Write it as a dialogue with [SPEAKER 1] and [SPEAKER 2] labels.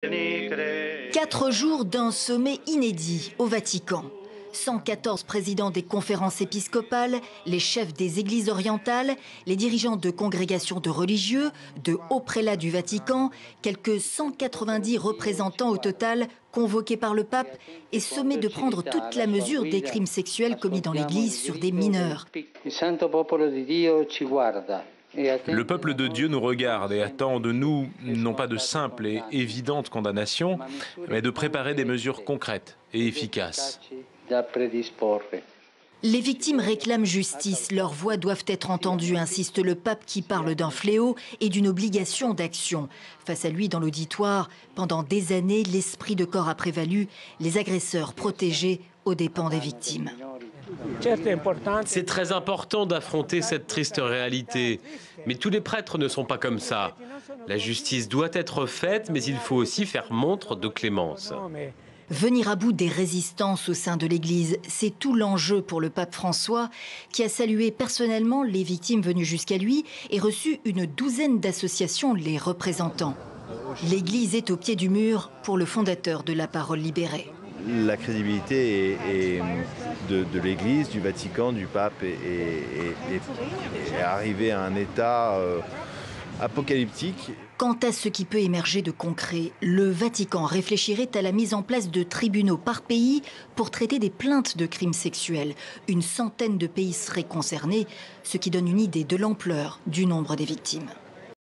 [SPEAKER 1] 4 jours d'un sommet inédit au Vatican. 114 présidents des conférences épiscopales, les chefs des églises orientales, les dirigeants de congrégations de religieux, de hauts prélats du Vatican, quelques 190 représentants au total convoqués par le pape et sommés de prendre toute la mesure des crimes sexuels commis dans l'église sur des mineurs.
[SPEAKER 2] Le peuple de Dieu nous regarde et attend de nous, non pas de simples et évidentes condamnations, mais de préparer des mesures concrètes et efficaces.
[SPEAKER 1] Les victimes réclament justice, leurs voix doivent être entendues, insiste le pape qui parle d'un fléau et d'une obligation d'action. Face à lui, dans l'auditoire, pendant des années, l'esprit de corps a prévalu, les agresseurs protégés aux dépens des victimes.
[SPEAKER 3] C'est très important d'affronter cette triste réalité. Mais tous les prêtres ne sont pas comme ça. La justice doit être faite, mais il faut aussi faire montre de clémence.
[SPEAKER 1] Venir à bout des résistances au sein de l'Église, c'est tout l'enjeu pour le pape François, qui a salué personnellement les victimes venues jusqu'à lui et reçu une douzaine d'associations les représentant. L'Église est au pied du mur pour le fondateur de la Parole libérée.
[SPEAKER 4] La crédibilité de l'Église, du Vatican, du pape est arrivée à un état apocalyptique.
[SPEAKER 1] Quant à ce qui peut émerger de concret, le Vatican réfléchirait à la mise en place de tribunaux par pays pour traiter des plaintes de crimes sexuels. Une centaine de pays seraient concernés, ce qui donne une idée de l'ampleur du nombre des victimes.